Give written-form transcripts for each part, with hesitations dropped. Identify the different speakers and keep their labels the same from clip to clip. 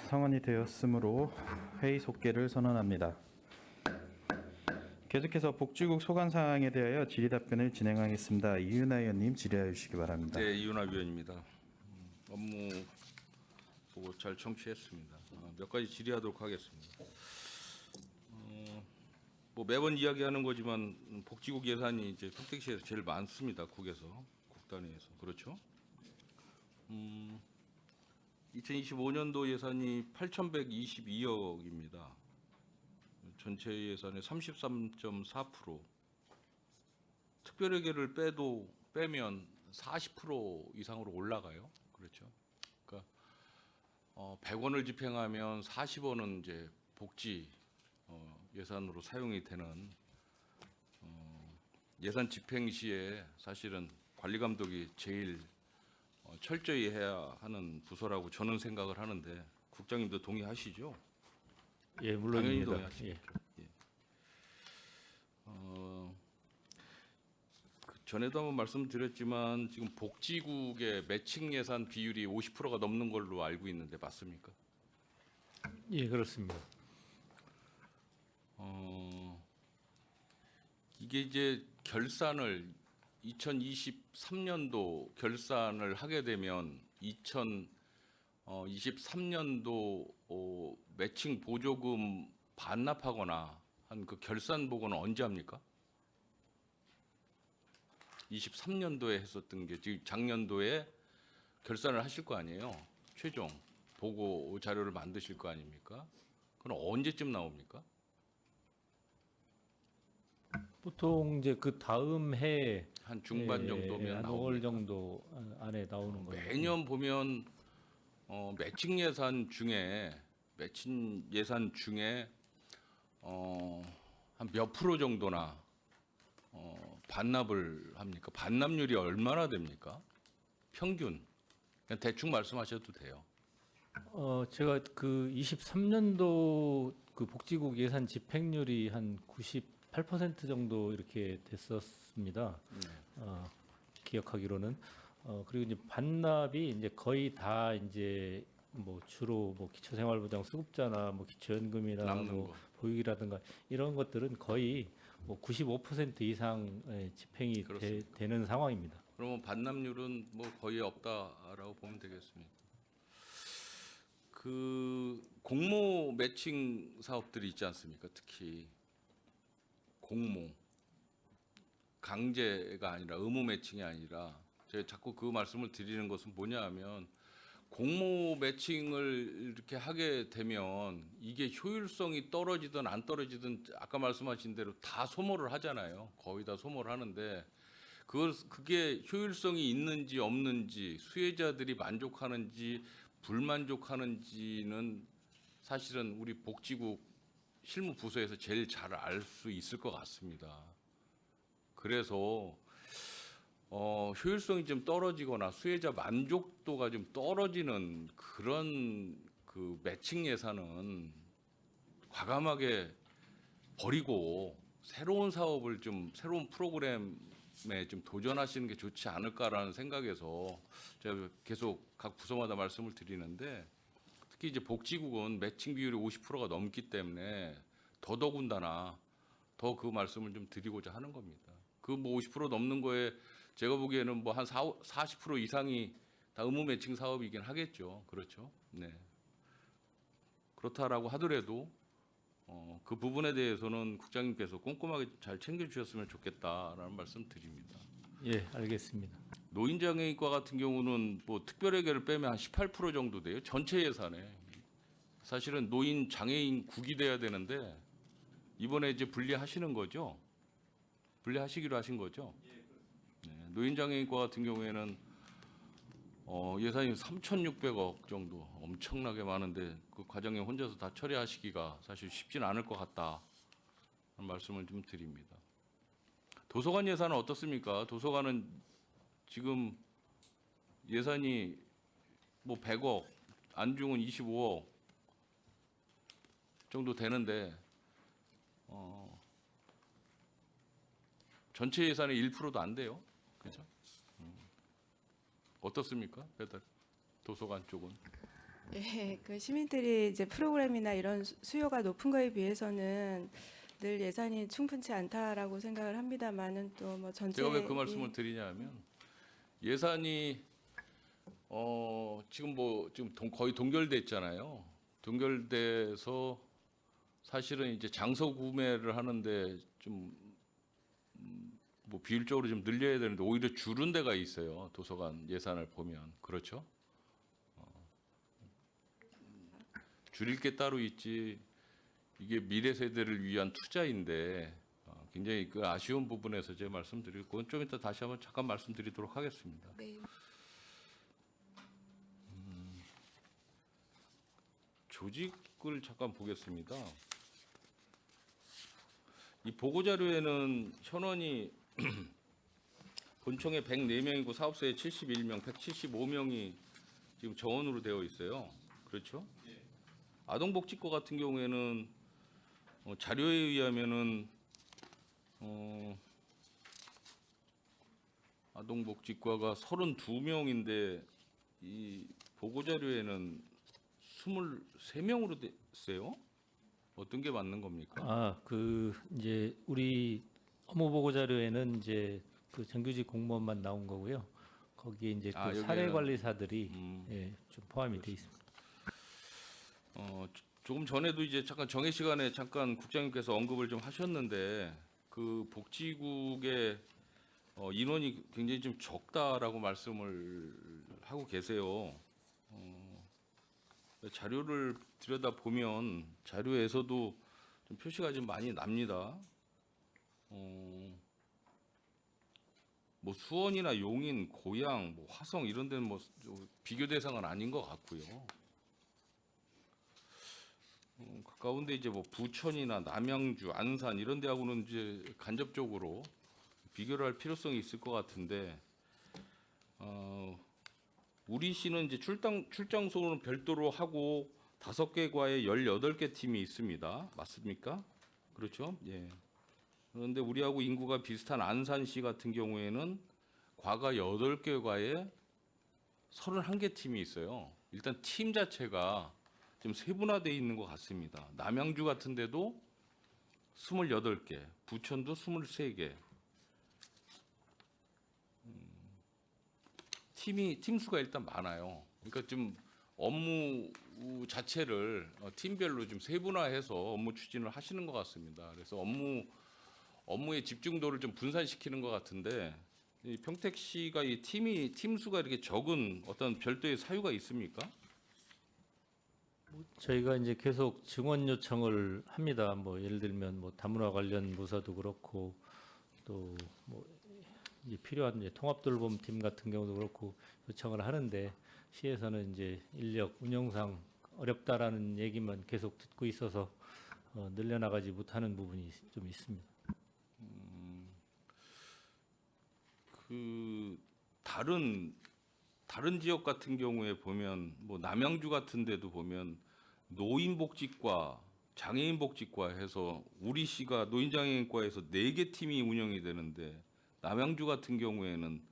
Speaker 1: 성안이 되었으므로 회의 속개를 선언합니다. 계속해서 복지국 소관 사항에 대하여 질의 답변을 진행하겠습니다. 이윤하 의원님 질의하여 주시기 바랍니다.
Speaker 2: 네, 이윤하 위원입니다. 업무 보고 잘 청취했습니다. 몇 가지 질의하도록 하겠습니다. 뭐 매번 이야기하는 거지만 복지국 예산이 이제 평택시에서 제일 많습니다. 국에서, 국 단위에서. 그렇죠? 2025년도 예산이 8,122억입니다. 전체 예산의 33.4%. 특별회계를 빼면 40% 이상으로 올라가요. 그렇죠? 그러니까 100원을 집행하면 40원은 이제 복지 예산으로 사용이 되는 예산 집행 시에 사실은 관리 감독이 제일 철저히 해야 하는 부서라고 저는 생각을 하는데 국장님도 동의하시죠?
Speaker 3: 예,
Speaker 2: 당연히
Speaker 3: 물론입니다.
Speaker 2: 동의하시죠.
Speaker 3: 예.
Speaker 2: 예. 그 전에도 한번 말씀드렸지만 지금 복지국의 매칭 예산 비율이 50%가 넘는 걸로 알고 있는데 맞습니까?
Speaker 3: 예, 그렇습니다.
Speaker 2: 이게 이제 결산을 2023년도 결산을 하게 되면 2023년도 매칭 보조금 반납하거나 한 그 결산 보고는 언제 합니까? 23년도에 했었던 게 지금 작년도에 결산을 하실 거 아니에요. 최종 보고 자료를 만드실 거 아닙니까? 그럼 언제쯤 나옵니까?
Speaker 3: 보통 이제 그 다음 해
Speaker 2: 한 중반 정도면
Speaker 3: 한
Speaker 2: 나옵니다.
Speaker 3: 5월 정도 안에 나오는 거예요.
Speaker 2: 매년 보면 매칭 예산 중에 한 몇 프로 정도나 반납을 합니까? 반납률이 얼마나 됩니까? 평균 그냥 대충 말씀하셔도 돼요.
Speaker 3: 제가 그 23년도 그 복지국 예산 집행률이 한 98% 정도 이렇게 됐었습니다. 기억하기로는 그리고 이제 반납이 이제 거의 다 이제 뭐 주로 뭐 기초생활보장 수급자나 뭐 기초연금이나
Speaker 2: 남는
Speaker 3: 뭐
Speaker 2: 거.
Speaker 3: 보육이라든가 이런 것들은 거의 뭐 95% 이상 집행이
Speaker 2: 그렇습니까?
Speaker 3: 되는 상황입니다.
Speaker 2: 그러면 반납률은 뭐 거의 없다라고 보면 되겠습니다. 그 공모 매칭 사업들이 있지 않습니까? 특히 공모 강제가 아니라 의무 매칭이 아니라 제가 자꾸 그 말씀을 드리는 것은 뭐냐 하면 공모 매칭을 이렇게 하게 되면 이게 효율성이 떨어지든 안 떨어지든 아까 말씀하신 대로 다 소모를 하잖아요. 거의 다 소모를 하는데 그게 효율성이 있는지 없는지 수혜자들이 만족하는지 불만족하는지는 사실은 우리 복지국 실무부서에서 제일 잘 알 수 있을 것 같습니다. 그래서 효율성이 좀 떨어지거나 수혜자 만족도가 좀 떨어지는 그런 그 매칭 예산은 과감하게 버리고 새로운 사업을 좀 새로운 프로그램에 좀 도전하시는 게 좋지 않을까라는 생각에서 제가 계속 각 부서마다 말씀을 드리는데 특히 이제 복지국은 매칭 비율이 50%가 넘기 때문에 더더군다나 더 그 말씀을 좀 드리고자 하는 겁니다. 그 뭐 50% 넘는 거에 제가 보기에는 뭐 한 40% 이상이 다 의무 매칭 사업이긴 하겠죠. 그렇죠. 네. 그렇다라고 하더라도 그 부분에 대해서는 국장님께서 꼼꼼하게 잘 챙겨주셨으면 좋겠다라는 말씀 드립니다.
Speaker 3: 예, 알겠습니다.
Speaker 2: 노인장애인과 같은 경우는 뭐 특별회계를 빼면 한 18% 정도 돼요. 전체 예산에. 사실은 노인 장애인 국이 돼야 되는데 이번에 이제 분리하시는 거죠. 분리하시기로 하신 거죠. 네, 노인장애인과 같은 경우에는 예산이 3,600억 정도 엄청나게 많은데 그 과정에 혼자서 다 처리하시기가 사실 쉽지는 않을 것 같다 하는 말씀을 좀 드립니다. 도서관 예산은 어떻습니까? 도서관은 지금 예산이 뭐 100억, 안중은 25억 정도 되는데 전체 예산의 1%도 안 돼요. 그죠? 어떻습니까? 배달 도서관 쪽은.
Speaker 4: 예, 그 시민들이 이제 프로그램이나 이런 수요가 높은 거에 비해서는 늘 예산이 충분치 않다라고 생각을 합니다만은 또 뭐 전체
Speaker 2: 제가 왜 그 말씀을 드리냐면 예산이 지금 뭐 지금 거의 동결됐잖아요. 동결돼서 사실은 이제 장소 구매를 하는데 좀 뭐 비율적으로 좀 늘려야 되는데 오히려 줄은 데가 있어요. 도서관 예산을 보면 그렇죠. 줄일 게 따로 있지. 이게 미래 세대를 위한 투자인데 굉장히 그 아쉬운 부분에서 제가 말씀드리고 그건 좀 이따 다시 한번 잠깐 말씀드리도록 하겠습니다.
Speaker 4: 네.
Speaker 2: 조직을 잠깐 보겠습니다. 이 보고 자료에는 현원이 본청에 104명이고 사업소에 71명, 175명이 지금 정원으로 되어 있어요. 그렇죠? 아동복지과 같은 경우에는 자료에 의하면은 아동복지과가 32명인데 이 보고 자료에는 23명으로 됐어요. 어떤 게 맞는 겁니까?
Speaker 3: 아, 그 이제 우리 업무 보고 자료에는 이제 그 정규직 공무원만 나온 거고요. 거기에 이제 그
Speaker 2: 여기에는
Speaker 3: 사례 관리사들이 예, 좀 포함이 돼 있습니다.
Speaker 2: 조금 전에도 이제 잠깐 정해 시간에 잠깐 국장님께서 언급을 좀 하셨는데 그 복지국의 인원이 굉장히 좀 적다라고 말씀을 하고 계세요. 자료를 들여다 보면 자료에서도 좀 표시가 좀 많이 납니다. 뭐 수원이나 용인, 고양, 뭐 화성 이런 데는 뭐 비교 대상은 아닌 것 같고요. 가까운데 이제 뭐 부천이나 남양주, 안산 이런 데하고는 이제 간접적으로 비교를 할 필요성이 있을 것 같은데 우리 시는 이제 출장소는 별도로 하고 5개 과에 18개 팀이 있습니다. 맞습니까? 그렇죠? 예. 그런데 우리하고 인구가 비슷한 안산시 같은 경우에는 과가 8개 과에 31개 팀이 있어요. 일단 팀 자체가 좀 세분화되어 있는 것 같습니다. 남양주 같은 데도 28개, 부천도 23개. 팀 수가 일단 많아요. 그러니까 좀 업무 자체를 팀별로 좀 세분화해서 업무 추진을 하시는 것 같습니다. 그래서 업무의 집중도를 좀 분산시키는 것 같은데 이 평택시가 이 팀 수가 이렇게 적은 어떤 별도의 사유가 있습니까?
Speaker 3: 저희가 이제 계속 증원 요청을 합니다. 뭐 예를 들면 뭐 다문화 관련 부서도 그렇고 또 뭐 이제 필요한 이제 통합돌봄팀 같은 경우도 그렇고 요청을 하는데 시에서는 이제 인력 운영상 어렵다라는 얘기만 계속 듣고 있어서 늘려나가지 못하는 부분이 좀 있습니다.
Speaker 2: 그 다른 지역 같은 경우에 보면 뭐 남양주 같은 데도 보면 노인복지과, 장애인복지과 해서 우리 시가 노인장애인과에서 4개 팀이 운영이 되는데 남양주 같은 경우에는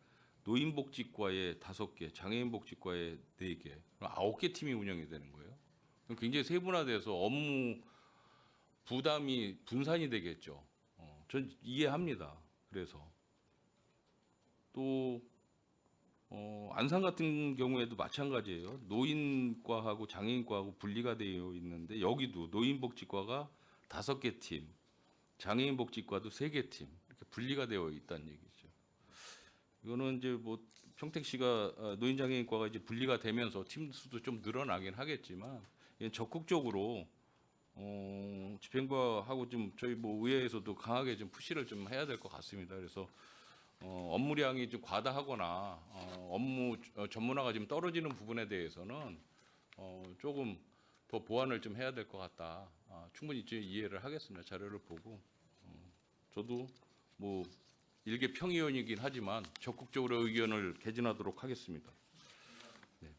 Speaker 2: 노인복지과에 5개, 장애인복지과에 4개, 9개 팀이 운영이 되는 거예요. 굉장히 세분화돼서 업무 부담이 분산이 되겠죠. 전 이해합니다. 그래서 또 안산 같은 경우에도 마찬가지예요. 노인과하고 장애인과하고 분리가 되어 있는데 여기도 노인복지과가 5개 팀, 장애인복지과도 3개 팀 이렇게 분리가 되어 있다는 얘기죠. 이거는 이제 뭐 평택시가 노인장애인과가 이제 분리가 되면서 팀 수도 좀 늘어나긴 하겠지만 적극적으로 집행부하고 좀 저희 뭐 의회에서도 강하게 좀 푸시를 좀 해야 될 것 같습니다. 그래서 업무량이 좀 과다하거나 업무 전문화가 좀 떨어지는 부분에 대해서는 조금 더 보완을 좀 해야 될 것 같다. 충분히 좀 이해를 하겠습니다. 자료를 보고 저도 뭐 일개 평의원이긴 하지만 적극적으로 의견을 개진하도록 하겠습니다. 네.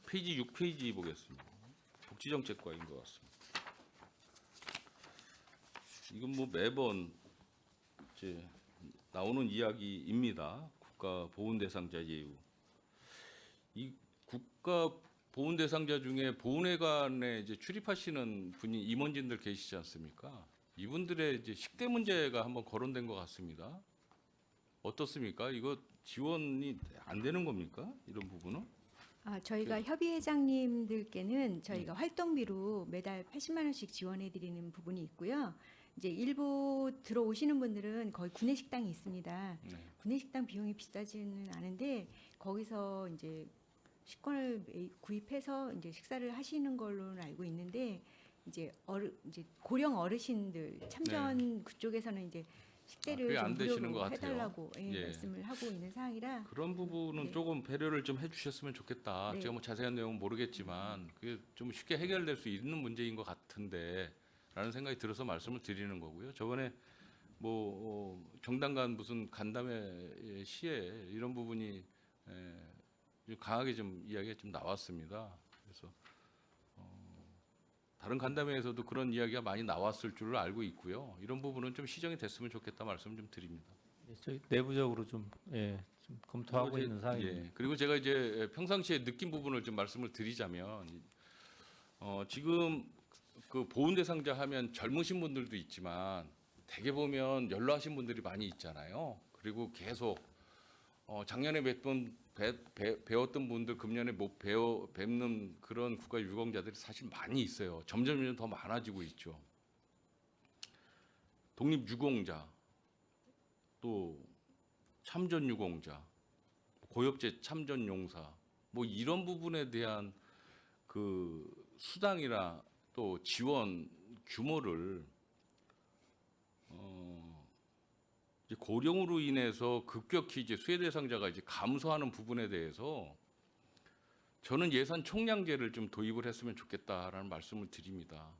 Speaker 2: 페이지 6페이지 보겠습니다. 복지정책과인 것 같습니다. 이건 뭐 매번 이제 나오는 이야기입니다. 국가 보훈 대상자 예우. 이 국가 보훈 대상자 중에 보훈회관에 이제 출입하시는 분이 임원진들 계시지 않습니까? 이분들의 이제 식대 문제가 한번 거론된 것 같습니다. 어떻습니까? 이거 지원이 안 되는 겁니까? 이런 부분은?
Speaker 5: 저희가 협의회장님들께는 저희가 활동비로 매달 80만 원씩 지원해 드리는 부분이 있고요. 이제 일부 들어오시는 분들은 거의 구내식당이 있습니다.
Speaker 2: 네.
Speaker 5: 구내식당 비용이 비싸지는 않은데 거기서 이제 식권을 구입해서 이제 식사를 하시는 걸로는 알고 있는데 이제 이제 고령 어르신들 참전 그쪽에서는 이제 식대를
Speaker 2: 그게 안
Speaker 5: 좀
Speaker 2: 되시는 것
Speaker 5: 무료로
Speaker 2: 같아요.
Speaker 5: 해달라고
Speaker 2: 예.
Speaker 5: 말씀을 하고 있는 상황이라
Speaker 2: 그런 부분은
Speaker 5: 네.
Speaker 2: 조금 배려를 좀 해주셨으면 좋겠다.
Speaker 5: 네.
Speaker 2: 제가 뭐 자세한 내용은 모르겠지만 그게 좀 쉽게 해결될 수 있는 문제인 것 같은데라는 생각이 들어서 말씀을 드리는 거고요. 저번에 뭐 정당 간 무슨 간담회 시에 이런 부분이 좀 강하게 좀 이야기가 좀 나왔습니다. 그래서 다른 간담회에서도 그런 이야기가 많이 나왔을 줄을 알고 있고요. 이런 부분은 좀 시정이 됐으면 좋겠다 말씀 좀 드립니다.
Speaker 3: 예, 저희 내부적으로 좀 검토하고
Speaker 2: 그리고
Speaker 3: 있는 사항입니다.
Speaker 2: 예, 그리고 제가 이제 평상시에 느낀 부분을 좀 말씀을 드리자면 지금 그 보훈 대상자 하면 젊으신 분들도 있지만 대개 보면 연로하신 분들이 많이 있잖아요. 그리고 계속 작년에 배웠던 분들 금년에 못 뵙는 그런 국가 유공자들이 사실 많이 있어요. 점점 더 많아지고 있죠. 독립유공자, 또 참전유공자, 고엽제 참전용사, 뭐 이런 부분에 대한 그 수당이나 또 지원 규모를 이제 고령으로 인해서 급격히 이제 수혜 대상자가 이제 감소하는 부분에 대해서 저는 예산 총량제를 좀 도입을 했으면 좋겠다라는 말씀을 드립니다.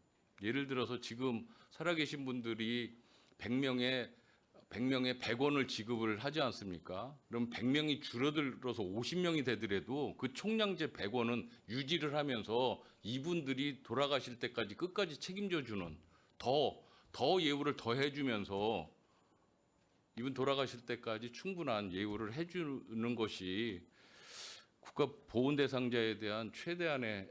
Speaker 2: 예를 들어서 지금 살아계신 분들이 100명에 100원을 지급을 하지 않습니까? 그럼 100명이 줄어들어서 50명이 되더라도 그 총량제 100원은 유지를 하면서 이분들이 돌아가실 때까지 끝까지 책임져 주는 더 예우를 더 해주면서 이분 돌아가실 때까지 충분한 예우를 해주는 것이 국가 보훈 대상자에 대한 최대한의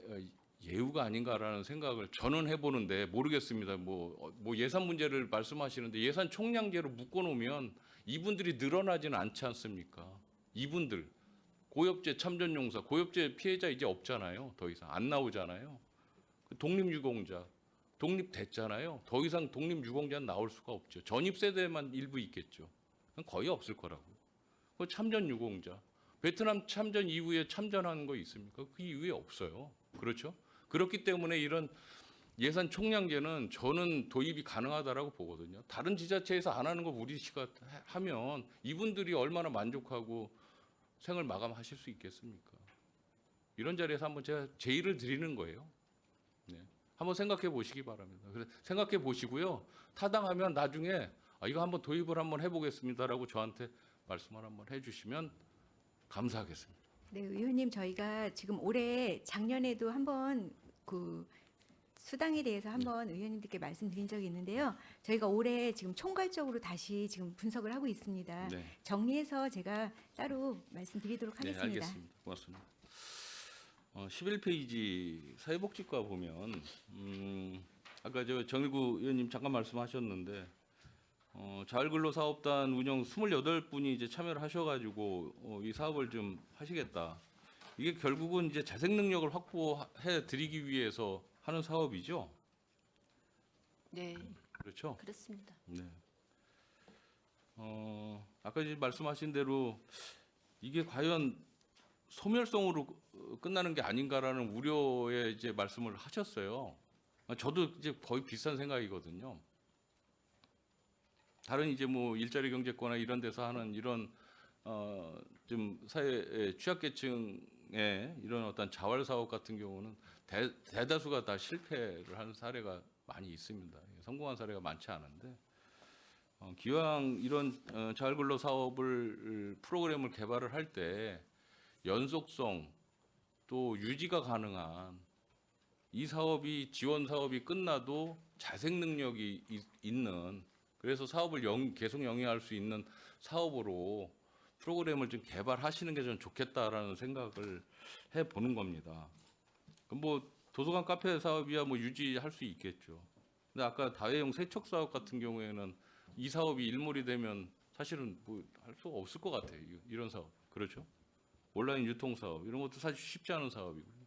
Speaker 2: 예우가 아닌가라는 생각을 저는 해보는데 모르겠습니다. 뭐 예산 문제를 말씀하시는데 예산 총량제로 묶어놓으면 이분들이 늘어나지는 않지 않습니까? 이분들 고엽제 참전용사, 고엽제 피해자 이제 없잖아요. 더 이상 안 나오잖아요. 독립유공자 독립됐잖아요. 더 이상 독립유공자는 나올 수가 없죠. 전입 세대만 일부 있겠죠. 거의 없을 거라고요. 그 참전유공자, 베트남 참전 이후에 참전하는 거 있습니까? 그 이후에 없어요. 그렇죠? 그렇기 때문에 이런 예산 총량제는 저는 도입이 가능하다라고 보거든요. 다른 지자체에서 안 하는 거 우리 시가 하면 이분들이 얼마나 만족하고 생을 마감하실 수 있겠습니까? 이런 자리에서 한번 제가 제의를 드리는 거예요. 네. 한번 생각해 보시기 바랍니다. 그래서 생각해 보시고요. 타당하면 나중에 이거 한번 도입을 한번 해보겠습니다라고 저한테 말씀을 한번 해주시면 감사하겠습니다.
Speaker 5: 네, 의원님 저희가 지금 올해 작년에도 한번 그 수당에 대해서 한번 의원님들께 말씀드린 적이 있는데요. 저희가 올해 지금 총괄적으로 다시 지금 분석을 하고 있습니다.
Speaker 2: 네.
Speaker 5: 정리해서 제가 따로 말씀드리도록
Speaker 2: 네,
Speaker 5: 하겠습니다.
Speaker 2: 알겠습니다. 고맙습니다. 11페이지 사회복지과 보면 아까 저 정일구 의원님 잠깐 말씀하셨는데 자율근로사업단 운영 28분이 이제 참여를 하셔가지고 이 사업을 좀 하시겠다. 이게 결국은 이제 재생 능력을 확보해 드리기 위해서 하는 사업이죠.
Speaker 6: 네,
Speaker 2: 그렇죠?
Speaker 6: 그렇습니다.
Speaker 2: 네. 아까 이제 말씀하신 대로 이게 과연 소멸성으로 끝나는 게 아닌가라는 우려에 이제 말씀을 하셨어요. 저도 이제 거의 비슷한 생각이거든요. 다른 이제 뭐 일자리 경제권이나 이런 데서 하는 이런 좀 사회 취약계층의 이런 어떤 자활 사업 같은 경우는 대다수가 다 실패를 하는 사례가 많이 있습니다. 성공한 사례가 많지 않은데 기왕 이런 자율근로 사업을 프로그램을 개발을 할 때 연속성 또 유지가 가능한 이 사업이 지원 사업이 끝나도 자생 능력이 있는 그래서 사업을 계속 영위할 수 있는 사업으로 프로그램을 좀 개발하시는 게 좀 좋겠다라는 생각을 해 보는 겁니다. 그럼 뭐 도서관 카페 사업이야 뭐 유지할 수 있겠죠. 근데 아까 다회용 세척 사업 같은 경우에는 이 사업이 일몰이 되면 사실은 뭐 할 수가 없을 것 같아요. 이런 사업. 그렇죠? 온라인 유통 사업 이런 것도 사실 쉽지 않은 사업이고요.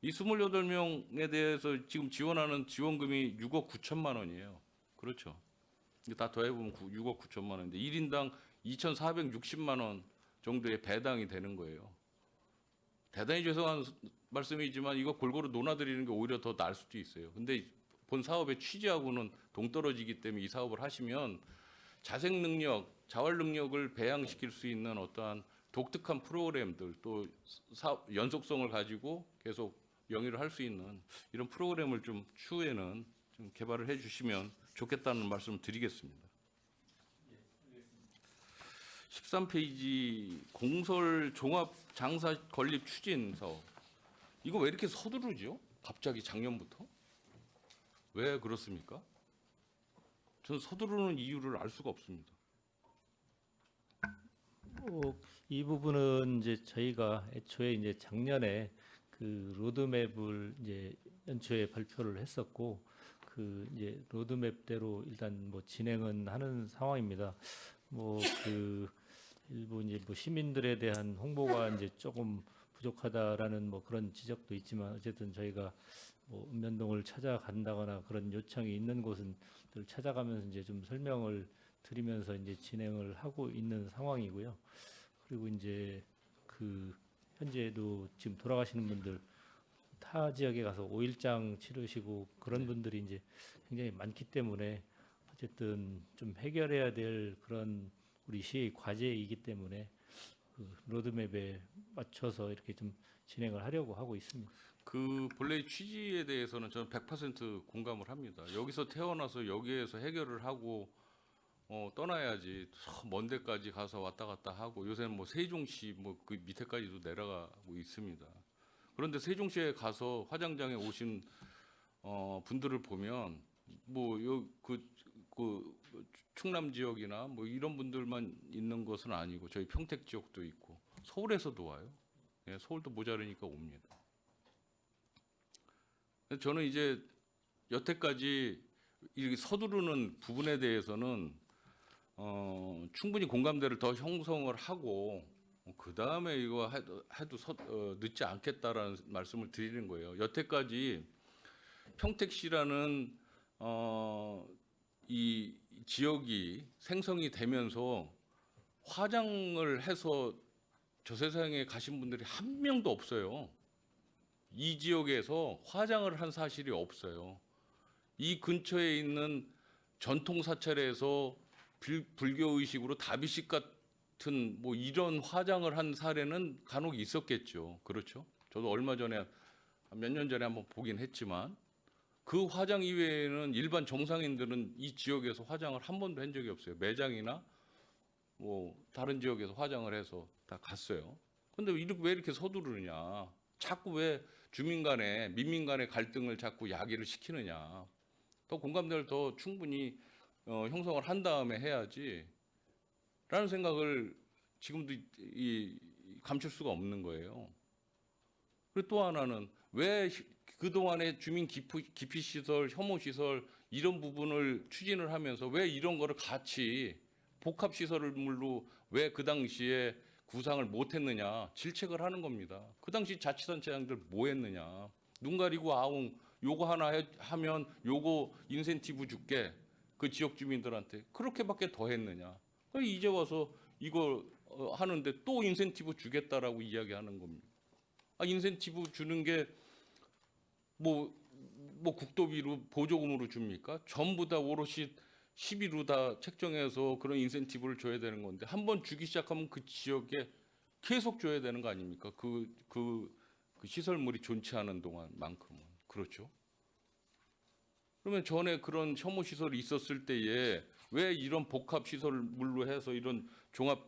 Speaker 2: 이 28명에 대해서 지금 지원하는 지원금이 6억 9천만 원이에요. 그렇죠? 이게 다 더해보면 6억 9천만 원인데 1인당 2,460만 원 정도의 배당이 되는 거예요. 대단히 죄송한 말씀이지만 이거 골고루 논하드리는 게 오히려 더 나을 수도 있어요. 근데 본 사업의 취지하고는 동떨어지기 때문에 이 사업을 하시면 자생 능력, 자활 능력을 배양시킬 수 있는 어떠한 독특한 프로그램들 또 연속성을 가지고 계속 영위를 할 수 있는 이런 프로그램을 좀 추후에는 좀 개발을 해주시면 좋겠다는 말씀을 드리겠습니다. 13페이지 공설 종합 장사 건립 추진 사업. 이거 왜 이렇게 서두르죠? 갑자기 작년부터? 왜 그렇습니까? 저는 서두르는 이유를 알 수가 없습니다.
Speaker 3: 이 부분은 이제 저희가 애초에 이제 작년에 그 로드맵을 이제 연초에 발표를 했었고 그 이제 로드맵대로 일단 뭐 진행은 하는 상황입니다. 뭐 그 일부 이제 뭐 시민들에 대한 홍보가 이제 조금 부족하다라는 뭐 그런 지적도 있지만 어쨌든 저희가 뭐 읍면동을 찾아간다거나 그런 요청이 있는 곳은 늘 찾아가면서 이제 좀 설명을 드리면서 이제 진행을 하고 있는 상황이고요. 그리고 이제 그 현재도 지금 돌아가시는 분들 타 지역에 가서 5일장 치르시고 그런 분들이 이제 굉장히 많기 때문에 어쨌든 좀 해결해야 될 그런 우리 시의 과제이기 때문에 그 로드맵에 맞춰서 이렇게 좀 진행을 하려고 하고 있습니다.
Speaker 2: 그 본래의 취지에 대해서는 저는 100% 공감을 합니다. 여기서 태어나서 여기에서 해결을 하고 떠나야지 먼 데까지 가서 왔다 갔다 하고 요새는 뭐 세종시 뭐 그 밑에까지도 내려가고 있습니다. 그런데 세종시에 가서 화장장에 오신 분들을 보면 그 충남 지역이나 뭐 이런 분들만 있는 것은 아니고 저희 평택 지역도 있고 서울에서도 와요. 예, 서울도 모자르니까 옵니다. 저는 이제 여태까지 이 서두르는 부분에 대해서는 충분히 공감대를 더 형성을 하고 그 다음에 이거 해도 늦지 않겠다라는 말씀을 드리는 거예요. 여태까지 평택시라는 이 지역이 생성이 되면서 화장을 해서 저 세상에 가신 분들이 한 명도 없어요. 이 지역에서 화장을 한 사실이 없어요. 이 근처에 있는 전통 사찰에서 불교 의식으로 다비식 같은 뭐 이런 화장을 한 사례는 간혹 있었겠죠. 그렇죠? 저도 얼마 전에 몇 년 전에 한번 보긴 했지만 그 화장 이외에는 일반 정상인들은 이 지역에서 화장을 한 번도 한 적이 없어요. 매장이나 뭐 다른 지역에서 화장을 해서 다 갔어요. 근데 왜 이렇게 서두르느냐? 자꾸 왜 주민 간에 민민 간의 갈등을 자꾸 야기를 시키느냐? 더 공감대를 더 충분히 형성을 한 다음에 해야지 라는 생각을 지금도 감출 수가 없는 거예요. 그리고 또 하나는 왜 그동안에 주민 기피시설, 혐오시설 이런 부분을 추진을 하면서 왜 이런 거를 같이 복합시설물로 왜 그 당시에 구상을 못했느냐 질책을 하는 겁니다. 그 당시 자치단체장들 뭐 했느냐. 눈 가리고 아웅 요거 하나 하면 요거 인센티브 줄게 그 지역 주민들한테 그렇게밖에 더 했느냐. 이제 와서 이거 하는데 또 인센티브 주겠다라고 이야기하는 겁니다. 인센티브 주는 게 뭐 국도비로 보조금으로 줍니까? 전부 다 오롯이 10위로 다 책정해서 그런 인센티브를 줘야 되는 건데 한 번 주기 시작하면 그 지역에 계속 줘야 되는 거 아닙니까? 그 시설물이 좋지 않은 동안만큼은. 그렇죠? 그러면 전에 그런 혐오 시설이 있었을 때에 왜 이런 복합 시설물로 해서 이런 종합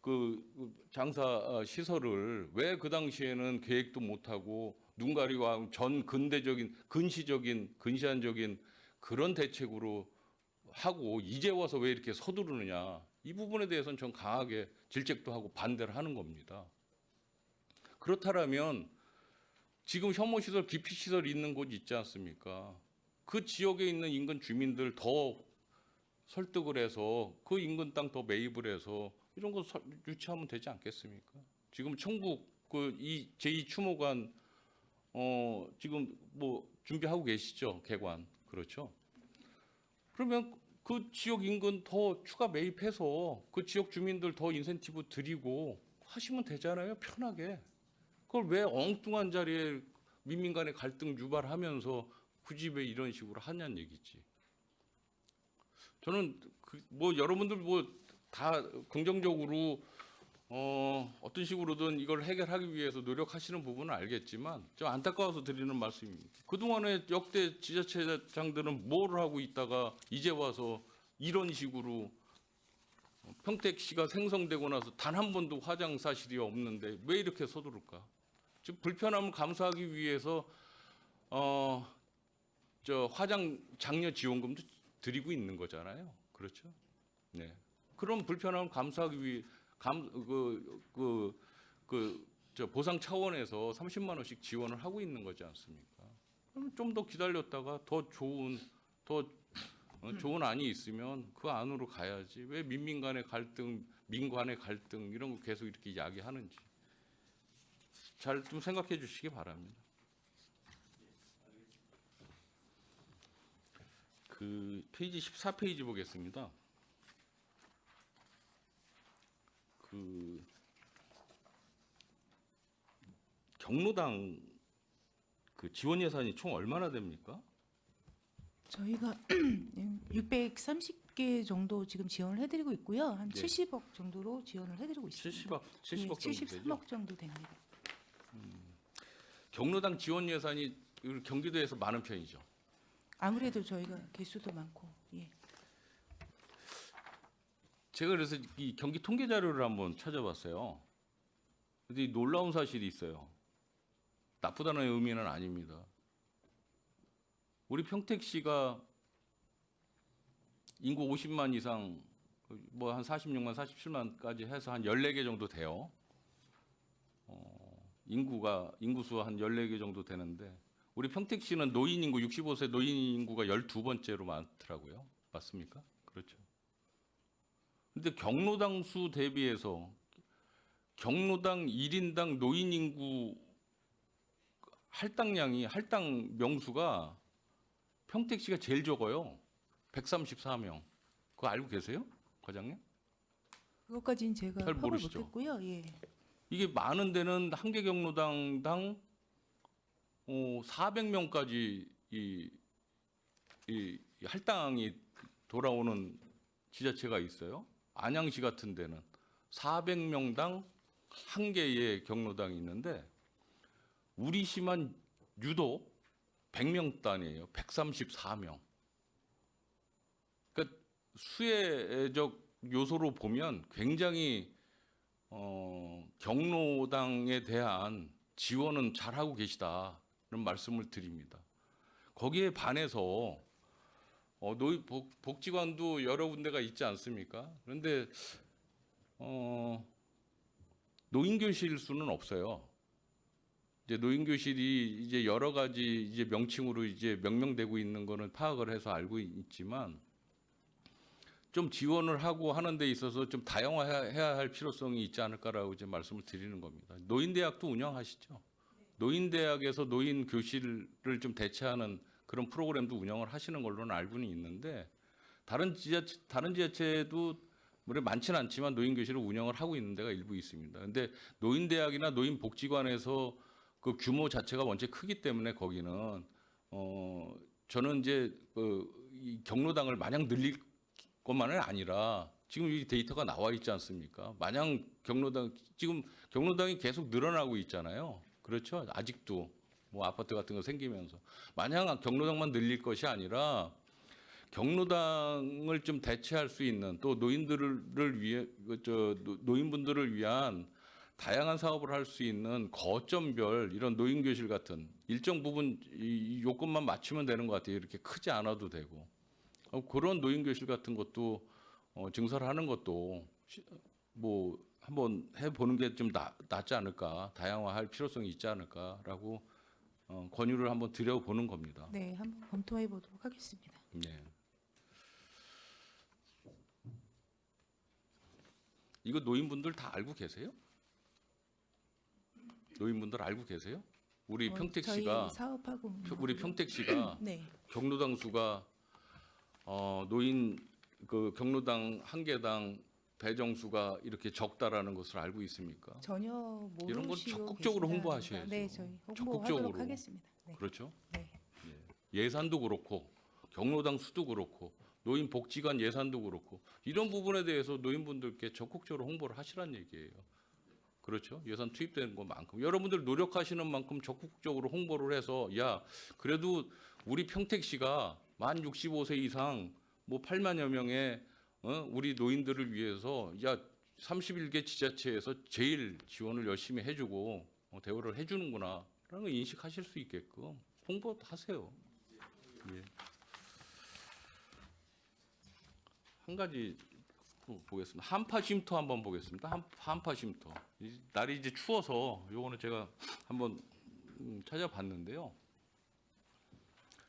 Speaker 2: 그 장사 시설을 왜 그 당시에는 계획도 못 하고 눈 가리고 전 근시안적인 그런 대책으로 하고 이제 와서 왜 이렇게 서두르느냐. 이 부분에 대해서는 전 강하게 질책도 하고 반대를 하는 겁니다. 그렇다면 지금 혐오시설, 기피시설 있는 곳 있지 않습니까? 그 지역에 있는 인근 주민들 더 설득을 해서 그 인근 땅 더 매입을 해서 이런 거 유치하면 되지 않겠습니까? 지금 청북 그 이 제2 추모관 지금 뭐 준비하고 계시죠? 개관. 그렇죠? 그러면 그 지역 인근 더 추가 매입해서 그 지역 주민들 더 인센티브 드리고 하시면 되잖아요. 편하게. 그걸 왜 엉뚱한 자리에 민민 간의 갈등 유발하면서 굳이 왜 이런 식으로 하냐는 얘기지. 저는 뭐 여러분들 뭐 다 긍정적으로 어떤 식으로든 이걸 해결하기 위해서 노력하시는 부분은 알겠지만 좀 안타까워서 드리는 말씀입니다. 그동안에 역대 지자체장들은 뭘 하고 있다가 이제 와서 이런 식으로 평택시가 생성되고 나서 단 한 번도 화장 사실이 없는데 왜 이렇게 서두를까? 즉 불편함을 감수하기 위해서 저 화장 장려 지원금도 드리고 있는 거잖아요. 그렇죠? 네. 그런 불편함을 감수하기 위해 저 보상 차원에서 30만 원씩 지원을 하고 있는 거지 않습니까? 그럼 좀 더 기다렸다가 더 좋은 안이 있으면 그 안으로 가야지. 왜 민민 간의 갈등, 민 간의 갈등 이런 거 계속 이렇게 이야기하는지 잘 좀 생각해 주시기 바랍니다. 그 페이지 14페이지 보겠습니다. 그 경로당 그 지원 예산이 총 얼마나 됩니까?
Speaker 7: 저희가 630개 정도 지금 지원을 해드리고 있고요. 한
Speaker 2: 네.
Speaker 7: 70억 정도로 지원을 해드리고 있습니다.
Speaker 2: 70억 정도 되죠?
Speaker 7: 73억 정도 됩니다.
Speaker 2: 경로당 지원 예산이 경기도에서 많은 편이죠.
Speaker 7: 아무래도 저희가 개수도 많고, 예.
Speaker 2: 제가 그래서 이 경기 통계 자료를 한번 찾아봤어요. 근데 놀라운 사실이 있어요. 나쁘다는 의미는 아닙니다. 우리 평택시가 인구 50만 이상 뭐 한 46만, 47만까지 해서 한 14개 정도 돼요. 인구수 한 14개 정도 되는데 우리 평택시는 노인 인구 65세 노인 인구가 12번째로 많더라고요. 맞습니까? 그렇죠. 근데 경로당 수 대비해서 경로당 1인당 노인 인구 할당량이 할당 명수가 평택시가 제일 적어요. 134명. 그거 알고 계세요? 과장님?
Speaker 7: 그것까지는 제가
Speaker 2: 잘
Speaker 7: 파악을
Speaker 2: 모르시죠?
Speaker 7: 못했고요. 예.
Speaker 2: 이게 많은 데는 한 개 경로당당 400명까지 이 할당이 돌아오는 지자체가 있어요. 안양시 같은 데는 400명당 한 개의 경로당이 있는데 우리 시만 유독 100명 단위예요. 134명. 그러니까 수혜적 요소로 보면 굉장히 경로당에 대한 지원은 잘하고 계시다는 말씀을 드립니다. 거기에 반해서 복지관도 여러 군데가 있지 않습니까? 그런데 노인교실 수는 없어요. 이제 노인교실이 이제 여러 가지 이제 명칭으로 이제 명명되고 있는 거는 파악을 해서 알고 있지만 좀 지원을 하고 하는 데 있어서 좀 다양화해야 할 필요성이 있지 않을까라고 이제 말씀을 드리는 겁니다. 노인대학도 운영하시죠? 노인대학에서 노인교실을 좀 대체하는 그런 프로그램도 운영을 하시는 걸로는 알고는 있는데 다른 지자체도 물론 많지는 않지만 노인교실을 운영을 하고 있는 데가 일부 있습니다. 근데 노인대학이나 노인복지관에서 그 규모 자체가 원체 크기 때문에 거기는 저는 이제 이 경로당을 마냥 늘릴 것만은 아니라 지금 이 데이터가 나와 있지 않습니까? 마냥 지금 경로당이 계속 늘어나고 있잖아요. 그렇죠? 아직도 뭐 아파트 같은 거 생기면서 마냥 경로당만 늘릴 것이 아니라 경로당을 좀 대체할 수 있는 또 노인들을 위해 노인분들을 위한 다양한 사업을 할 수 있는 거점별 이런 노인교실 같은 일정 부분 이 요건만 맞추면 되는 것 같아요. 이렇게 크지 않아도 되고 그런 노인교실 같은 것도 증설하는 것도 뭐 한번 해보는 게 좀 낫지 않을까, 다양화할 필요성이 있지 않을까라고 권유를 한번 드려보는 겁니다.
Speaker 7: 네, 한번 검토해 보도록 하겠습니다.
Speaker 2: 네. 이거 노인분들 다 알고 계세요? 노인분들 알고 계세요? 우리 평택
Speaker 7: 저희
Speaker 2: 씨가
Speaker 7: 사업하고
Speaker 2: 우리 평택 씨가
Speaker 7: 네,
Speaker 2: 경로당 수가 노인 그 경로당 한 개당 배정 수가 이렇게 적다라는 것을 알고 있습니까?
Speaker 7: 전혀 모르시고
Speaker 2: 이런 건 적극적으로
Speaker 7: 계시다니까.
Speaker 2: 홍보하셔야죠.
Speaker 7: 네, 저희
Speaker 2: 적극적으로.
Speaker 7: 홍보하도록 하겠습니다. 네.
Speaker 2: 그렇죠?
Speaker 7: 네.
Speaker 2: 예산도 그렇고 경로당 수도 그렇고 노인 복지관 예산도 그렇고 이런 부분에 대해서 노인분들께 적극적으로 홍보를 하시란 얘기예요. 그렇죠? 예산 투입되는 것만큼 여러분들 노력하시는 만큼 적극적으로 홍보를 해서 야 그래도 우리 평택시가 만 65세 이상 뭐 8만여 명의 우리 노인들을 위해서 야 31개 지자체에서 제일 지원을 열심히 해주고 대우를 해주는구나라는 걸 인식하실 수 있게끔 홍보하세요. 예. 한 가지 또 보겠습니다. 한파 쉼터 한번 보겠습니다. 한파 쉼터. 날이 이제 추워서 요거는 제가 한번 찾아봤는데요.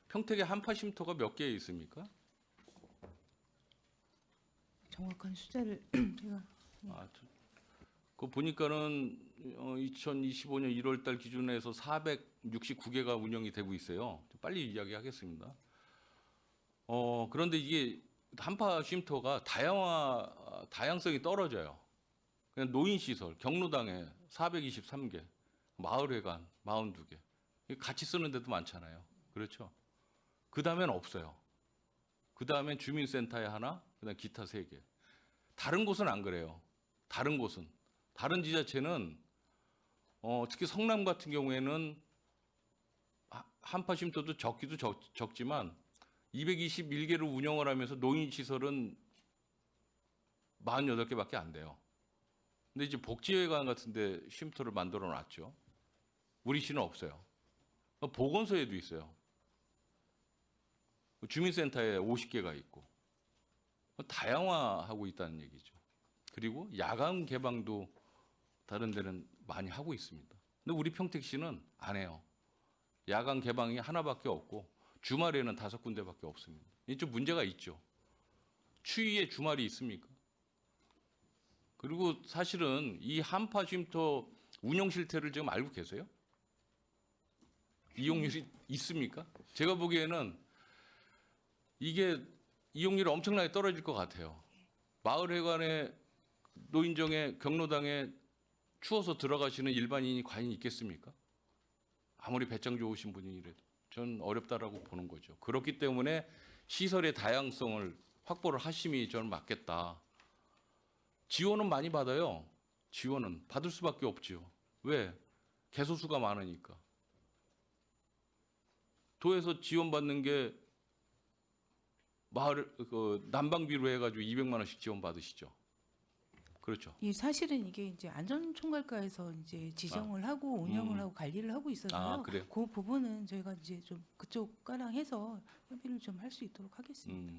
Speaker 2: 평택에 한파 쉼터가 몇 개 있습니까?
Speaker 7: 정확한 숫자를 제가
Speaker 2: 그 보니까는 2025년 1월달 기준에서 469개가 운영이 되고 있어요. 빨리 이야기하겠습니다. 그런데 이게 한파 쉼터가 다양성이 떨어져요. 그냥 노인 시설, 경로당에 423개, 마을회관 42개, 같이 쓰는 데도 많잖아요. 그렇죠? 그 다음엔 없어요. 그 다음엔 주민센터에 하나, 그다음 기타 3개. 다른 곳은 안 그래요. 다른 곳은. 다른 지자체는 특히 성남 같은 경우에는 한파 쉼터도 적기도 적지만 221개를 운영을 하면서 노인 시설은 48개밖에 안 돼요. 근데 이제 복지회관 같은 데 쉼터를 만들어 놨죠. 우리 시는 없어요. 보건소에도 있어요. 주민센터에 50개가 있고. 다양화하고 있다는 얘기죠. 그리고 야간 개방도 다른 데는 많이 하고 있습니다. 근데 우리 평택시는 안 해요. 야간 개방이 하나밖에 없고 주말에는 5군데밖에 없습니다. 이게 좀 문제가 있죠. 추위에 주말이 있습니까? 그리고 사실은 이 한파 쉼터 운영 실태를 지금 알고 계세요? 이용률이 있습니까? 제가 보기에는 이게 이용률이 엄청나게 떨어질 것 같아요. 마을회관에 노인정에 경로당에 추워서 들어가시는 일반인이 과연 있겠습니까? 아무리 배짱 좋으신 분이라도 전 어렵다라고 보는 거죠. 그렇기 때문에 시설의 다양성을 확보를 하심이 저는 맞겠다. 지원은 많이 받아요. 지원은 받을 수밖에 없죠. 왜? 개소수가 많으니까. 도에서 지원받는 게 마을 난방비로 해가지고 200만 원씩 지원 받으시죠. 그렇죠.
Speaker 7: 이 사실은 이게 이제 안전총괄과에서 이제 지정을 하고 운영을 하고 관리를 하고 있어서요.
Speaker 2: 아, 그래요?
Speaker 7: 그 부분은 저희가 이제 좀 그쪽 까랑 해서 협의를 좀 할 수 있도록 하겠습니다.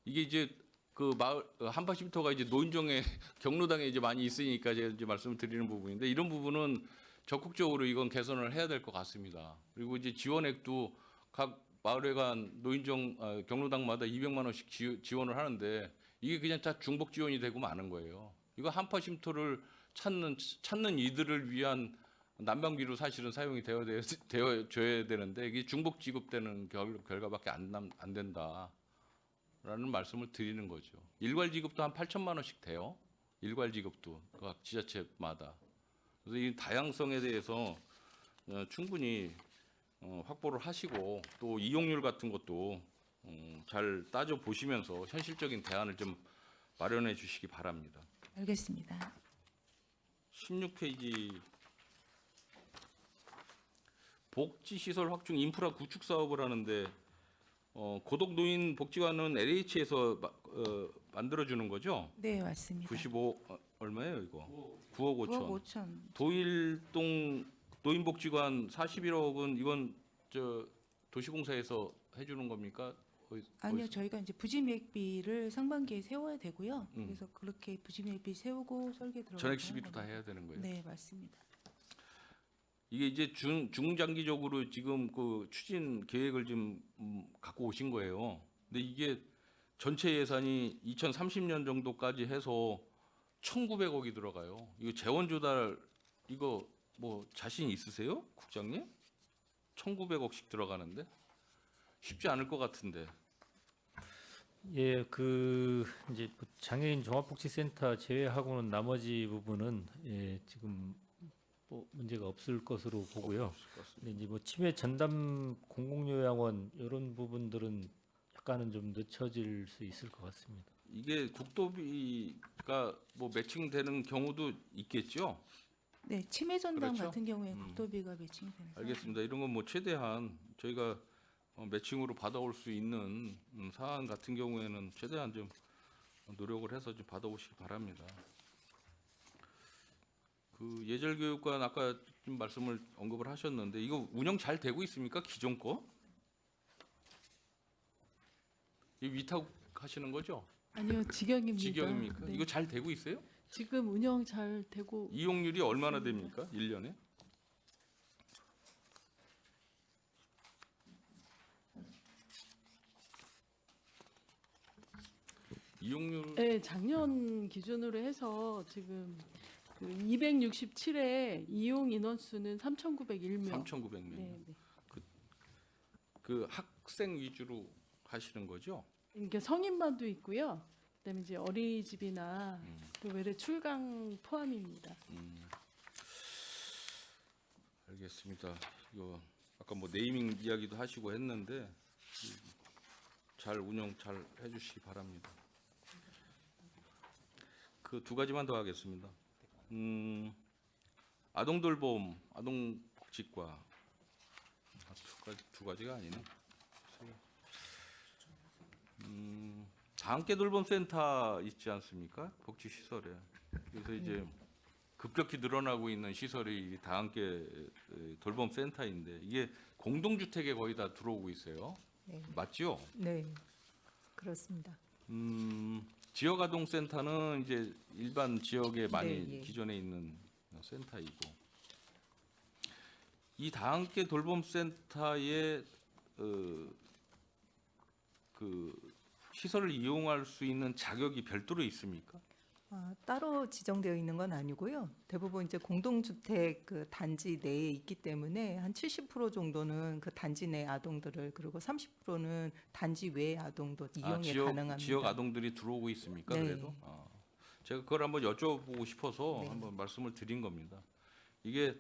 Speaker 2: 이게 이제 그 마을 한파 쉼터가 이제 노인정에 경로당에 이제 많이 있으니까 제가 이제 말씀을 드리는 부분인데 이런 부분은 적극적으로 이건 개선을 해야 될 것 같습니다. 그리고 이제 지원액도 각 마을회관 노인정 경로당마다 200만 원씩 지원을 하는데 이게 그냥 다 중복 지원이 되고 마는 거예요. 이거 한파 쉼터를 찾는 이들을 위한 난방비로 사실은 사용이 되어줘야 되는데 이게 중복 지급되는 결과밖에 안 된다라는 말씀을 드리는 거죠. 일괄 지급도 한 8천만 원씩 돼요. 일괄 지급도 각 지자체마다. 그래서 이 다양성에 대해서 충분히 확보를 하시고 또 이용률 같은 것도 잘 따져 보시면서 현실적인 대안을 좀 마련해 주시기 바랍니다.
Speaker 7: 알겠습니다.
Speaker 2: 16페이지 복지시설 확충 인프라 구축 사업을 하는데 고독노인 복지관은 LH에서 만들어주는 거죠?
Speaker 7: 네, 맞습니다.
Speaker 2: 95 얼마예요 이거? 9억 5천.
Speaker 7: 9억 5천.
Speaker 2: 도일동 노인복지관 41억은 이건 저 도시공사에서 해주는 겁니까?
Speaker 7: 아니요,
Speaker 2: 어디서?
Speaker 7: 저희가 이제 부지매입비를 상반기에 세워야 되고요.
Speaker 2: 음.
Speaker 7: 그래서 그렇게 부지매입비 세우고 설계 들어가고
Speaker 2: 전액 시비도 다 해야 되는 거예요.
Speaker 7: 네, 맞습니다.
Speaker 2: 이게 이제 중장기적으로 지금 그 추진 계획을 좀 갖고 오신 거예요. 근데 이게 전체 예산이 2030년 정도까지 해서 1,900억이 들어가요. 이거 재원 조달 이거 뭐 자신 있으세요, 국장님? 1,900억씩 들어가는데 쉽지 않을 것 같은데.
Speaker 3: 예, 그 이제 뭐 장애인 종합복지센터 제외하고는 나머지 부분은 예, 지금 뭐 문제가 없을 것으로 보고요.
Speaker 2: 없을 것 같습니다.
Speaker 3: 근데 이제 뭐 치매 전담 공공요양원 이런 부분들은 약간은 좀 늦춰질 수 있을 것 같습니다.
Speaker 2: 이게 국도비가 뭐 매칭되는 경우도 있겠죠?
Speaker 7: 네, 치매 전담
Speaker 2: 그렇죠?
Speaker 7: 같은 경우에 국도비가 매칭이 되는
Speaker 2: 알겠습니다. 이런 건 뭐 최대한 저희가 매칭으로 받아올 수 있는 사안 같은 경우에는 최대한 좀 노력을 해서 좀 받아오시기 바랍니다. 그 예절교육관 아까 좀 말씀을 언급을 하셨는데 이거 운영 잘 되고 있습니까? 기존 거? 이 위탁 하시는 거죠?
Speaker 8: 아니요, 직영입니다.
Speaker 2: 직영입니까?
Speaker 8: 네.
Speaker 2: 이거 잘 되고 있어요?
Speaker 8: 지금 운영 잘 되고
Speaker 2: 이용률이 얼마나 됩니까? 1년에? 이용률
Speaker 8: 네, 작년 기준으로 해서 지금 그 267회 이용 인원수는 3,901명.
Speaker 2: 3,900명.
Speaker 8: 네, 네.
Speaker 2: 그 학생 위주로 하시는 거죠?
Speaker 8: 이게 성인반도 있고요. 그다음에 이제 어린이집이나 또 외래 출강 포함입니다.
Speaker 2: 알겠습니다. 이거 아까 뭐 네이밍 이야기도 하시고 했는데 잘 운영 잘 해주시기 바랍니다. 그 두 가지만 더 하겠습니다. 아동돌봄, 아동복지과 두 가지가 아니네. 다함께 돌봄센터 있지 않습니까? 복지시설에. 그래서 이제 급격히 늘어나고 있는 시설이 다함께 돌봄센터인데 이게 공동주택에 거의 다 들어오고 있어요.
Speaker 9: 네.
Speaker 2: 맞죠?
Speaker 9: 네, 그렇습니다.
Speaker 2: 지역아동센터는 이제 일반 지역에 많이
Speaker 9: 네, 예.
Speaker 2: 기존에 있는 센터이고 이 다함께 돌봄센터의 그 시설을 이용할 수 있는 자격이 별도로 있습니까?
Speaker 9: 따로 지정되어 있는 건 아니고요. 대부분 이제 공동주택 그 단지 내에 있기 때문에 한 70% 정도는 그 단지 내 아동들을 그리고 30%는 단지 외 아동도 이용이 가능합니다.
Speaker 2: 지역 아동들이 들어오고 있습니까?
Speaker 9: 네.
Speaker 2: 그래도 제가 그걸 한번 여쭤보고 싶어서
Speaker 9: 네.
Speaker 2: 한번 말씀을 드린 겁니다. 이게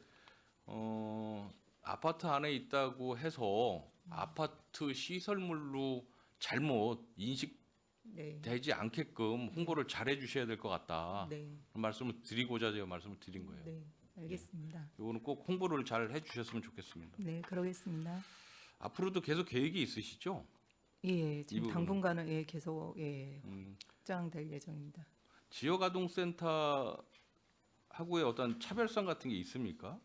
Speaker 2: 아파트 안에 있다고 해서 아파트 시설물로 잘못 인식되지
Speaker 9: 네.
Speaker 2: 않게끔 홍보를 잘 해주셔야 될 것 같다.
Speaker 9: 네.
Speaker 2: 그런 말씀을 드리고자 제가 말씀을 드린 거예요.
Speaker 9: 네. 알겠습니다.
Speaker 2: 이거는 꼭 홍보를 잘 해주셨으면 좋겠습니다.
Speaker 9: 네, 그러겠습니다.
Speaker 2: 앞으로도 계속 계획이 있으시죠?
Speaker 9: 예,
Speaker 2: 이
Speaker 9: 지금
Speaker 2: 부분은?
Speaker 9: 당분간은 예, 계속
Speaker 2: 음,
Speaker 9: 확장될 예정입니다.
Speaker 2: 지역아동센터 하고의 어떤 차별성 같은 게 있습니까?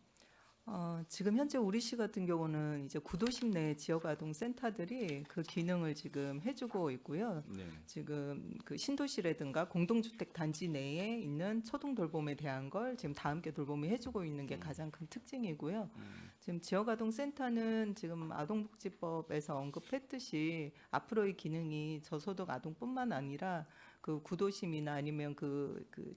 Speaker 9: 지금 현재 우리시 같은 경우는 이제 구도심 내 지역 아동 센터들이 그 기능을 지금 해주고 있고요.
Speaker 2: 네.
Speaker 9: 지금 그 신도시라든가 공동주택 단지 내에 있는 초동 돌봄에 대한 걸 지금 다함께 돌봄이 해주고 있는 게 가장 큰 특징이고요. 지금 지역 아동 센터는 지금 아동복지법에서 언급했듯이 앞으로의 기능이 저소득 아동뿐만 아니라 그 구도심이나 아니면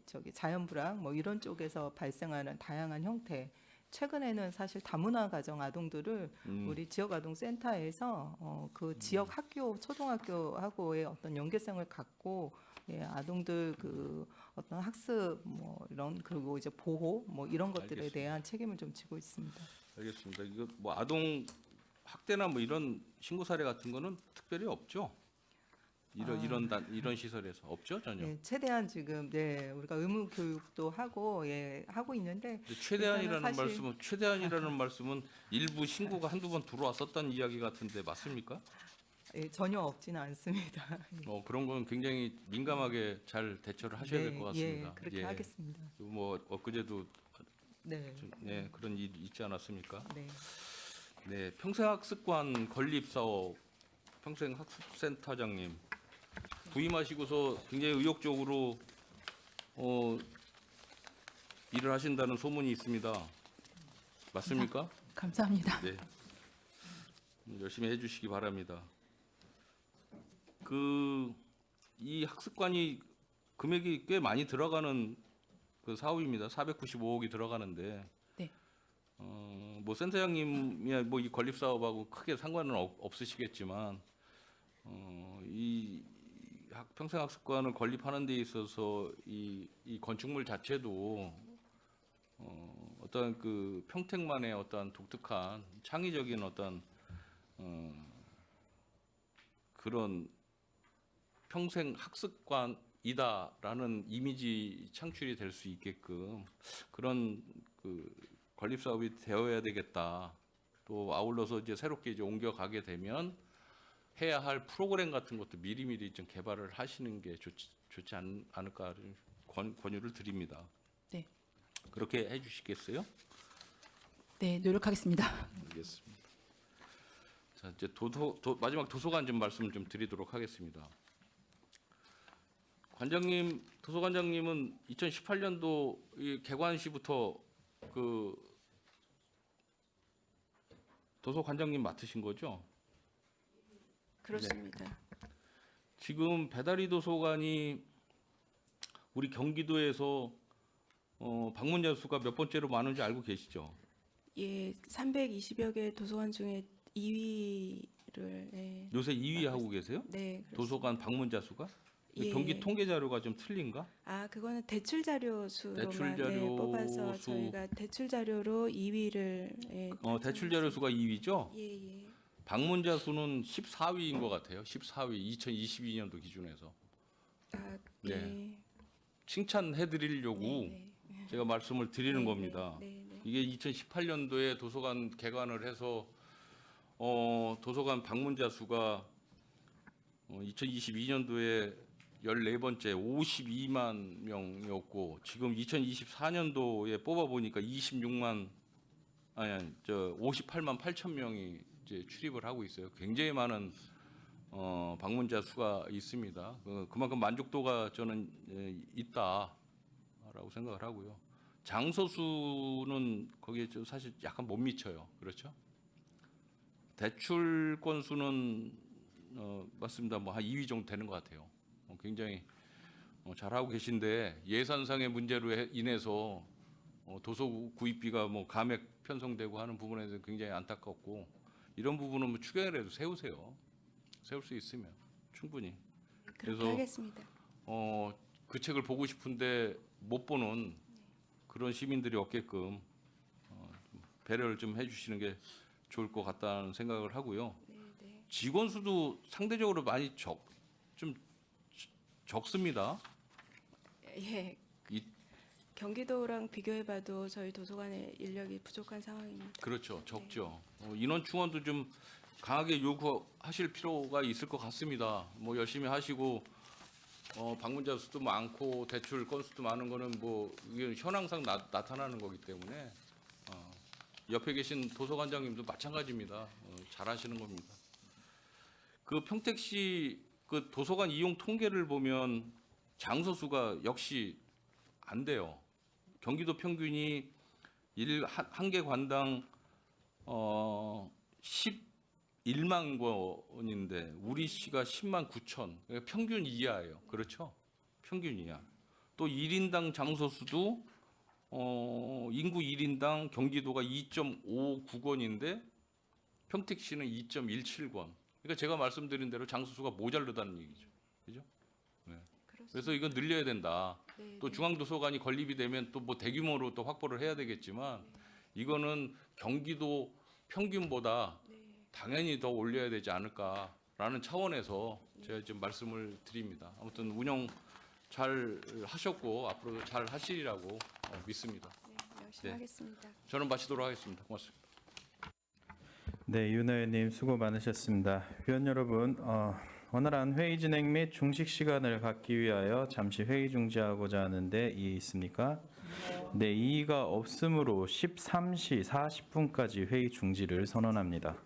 Speaker 9: 저기 자연불황 뭐 이런 쪽에서 발생하는 다양한 형태. 최근에는 사실 다문화 가정 아동들을 우리 지역 아동 센터에서 그 지역 학교 초등학교하고의 어떤 연계성을 갖고 예, 아동들 그 어떤 학습 뭐 이런 그리고 이제 보호 뭐 이런 것들에
Speaker 2: 알겠습니다.
Speaker 9: 대한 책임을 좀 지고 있습니다.
Speaker 2: 알겠습니다. 이거 뭐 아동 학대나 뭐 이런 신고 사례 같은 거는 특별히 없죠? 이런 시설에서 없죠 전혀.
Speaker 9: 예, 최대한 지금 네, 우리가 의무 교육도 하고 예, 하고 있는데
Speaker 2: 근데 최대한이라는
Speaker 9: 일단은
Speaker 2: 최대한이라는 말씀은 일부 신고가 한두 번 들어왔었다는 이야기 같은데 맞습니까?
Speaker 9: 예, 전혀 없지는 않습니다.
Speaker 2: 그런 건 굉장히 민감하게 잘 대처를 하셔야 될 것 같습니다.
Speaker 9: 예, 그렇게 하겠습니다.
Speaker 2: 뭐 엊그제도
Speaker 9: 네.
Speaker 2: 그런 일이 있지 않았습니까?
Speaker 9: 네.
Speaker 2: 네, 평생학습관 건립 사업 평생학습센터장님 부임하시고서 굉장히 의욕적으로 일을 하신다는 소문이 있습니다. 맞습니까?
Speaker 7: 감사합니다.
Speaker 2: 네. 열심히 해주시기 바랍니다. 이 학습관이 금액이 꽤 많이 들어가는 그 사업입니다. 495억이 들어가는데,
Speaker 7: 네.
Speaker 2: 뭐 센터장님이 뭐 이 건립 사업하고 크게 상관은 없으시겠지만, 이 평생학습관을 건립하는 데 있어서 이 건축물 자체도 어떤 그 평택만의 어떤 독특한 창의적인 어떤 그런 평생 학습관이다라는 이미지 창출이 될 수 있게끔 그런 그 건립 사업이 되어야 되겠다. 또 아울러서 이제 새롭게 이제 옮겨가게 되면 해야 할 프로그램 같은 것도 미리미리 좀 개발을 하시는 게 좋지 않을까 권유를 드립니다.
Speaker 7: 네.
Speaker 2: 그렇게 해주시겠어요?
Speaker 7: 네, 노력하겠습니다.
Speaker 2: 알겠습니다. 자, 이제 마지막 도서관 좀 말씀 좀 드리도록 하겠습니다. 관장님, 도서관장님은 2018년도 이 개관 시부터 그 도서관장님 맡으신 거죠?
Speaker 4: 그렇습니다.
Speaker 2: 지금 배다리 도서관이 우리 경기도에서 방문자 수가 몇 번째로 많은지 알고 계시죠?
Speaker 4: 예, 320여 개 도서관 중에 2위를 네.
Speaker 2: 요새 2위 하고 계세요?
Speaker 4: 네, 그렇습니다.
Speaker 2: 도서관 방문자 수가?
Speaker 4: 예.
Speaker 2: 경기 통계 자료가 좀 틀린가?
Speaker 4: 아, 그거는 대출 자료 수로만
Speaker 2: 대출 자료
Speaker 4: 뽑아서
Speaker 2: 수.
Speaker 4: 저희가 대출 자료로 2위를
Speaker 2: 대출 자료 수가 2위죠?
Speaker 4: 예, 예.
Speaker 2: 방문자 수는 14위인 것 같아요. 14위 2022년도 기준에서.
Speaker 4: 아,
Speaker 2: 네.
Speaker 4: 예.
Speaker 2: 칭찬해 드리려고
Speaker 4: 네, 네.
Speaker 2: 제가 말씀을 드리는
Speaker 4: 네,
Speaker 2: 겁니다.
Speaker 4: 네, 네, 네.
Speaker 2: 이게 2018년도에 도서관 개관을 해서 도서관 방문자 수가 2022년도에 14번째 52만 명이었고 지금 2024년도에 뽑아 보니까 58만 8천 명이 이제 출입을 하고 있어요. 굉장히 많은 방문자 수가 있습니다. 그만큼 만족도가 저는 있다라고 생각을 하고요. 장소 수는 거기에 좀 사실 약간 못 미쳐요. 그렇죠? 대출 건수는 맞습니다. 뭐 한 2위 정도 되는 것 같아요. 굉장히 잘하고 계신데 예산상의 문제로 인해서 도서 구입비가 뭐 감액 편성되고 하는 부분에 대해서 굉장히 안타깝고 이런 부분은 뭐 추경이라도 세우세요. 세울 수 있으면 충분히.
Speaker 4: 그렇게
Speaker 2: 그래서
Speaker 4: 하겠습니다.
Speaker 2: 그 책을 보고 싶은데 못 보는 그런 시민들이 없게끔 배려를 좀 해주시는 게 좋을 것 같다는 생각을 하고요.
Speaker 4: 네, 네.
Speaker 2: 직원 수도 상대적으로 많이 적습니다.
Speaker 4: 예.
Speaker 2: 이-
Speaker 4: 경기도랑 비교해봐도 저희 도서관의 인력이 부족한 상황입니다.
Speaker 2: 그렇죠, 적죠. 인원 충원도 좀 강하게 요구하실 필요가 있을 것 같습니다. 뭐 열심히 하시고 방문자 수도 많고 대출 건수도 많은 거는 뭐 이게 현황상 나타나는 거기 때문에 옆에 계신 도서관장님도 마찬가지입니다. 잘하시는 겁니다. 그 평택시 그 도서관 이용 통계를 보면 장소 수가 역시 안 돼요. 경기도 평균이 한 개 관당 11만 권인데 우리 시가 10만 9천. 그러니까 평균 이하예요. 그렇죠? 평균 이하. 또 1인당 장소 수도 인구 1인당 경기도가 2.59권인데 평택시는 2.17권. 그러니까 제가 말씀드린 대로 장소 수가 모자르다는 얘기죠. 그죠? 네. 그래서 이건 늘려야 된다.
Speaker 4: 네,
Speaker 2: 또
Speaker 4: 네.
Speaker 2: 중앙도서관이 건립이 되면 또 뭐 대규모로 또 확보를 해야 되겠지만 이거는 경기도 평균보다
Speaker 4: 네.
Speaker 2: 당연히 더 올려야 되지 않을까라는 차원에서 제가 지금 말씀을 드립니다. 아무튼 운영 잘 하셨고 앞으로도 잘 하시리라고 믿습니다.
Speaker 4: 네, 열심히
Speaker 2: 네.
Speaker 4: 하겠습니다.
Speaker 2: 저는 마치도록 하겠습니다. 고맙습니다.
Speaker 1: 네, 윤 의원님 수고 많으셨습니다. 위원 여러분, 원활한 회의 진행 및 중식 시간을 갖기 위하여 잠시 회의 중지하고자 하는데 이의 있습니까? 네, 이의가 없으므로 13시 40분까지 회의 중지를 선언합니다.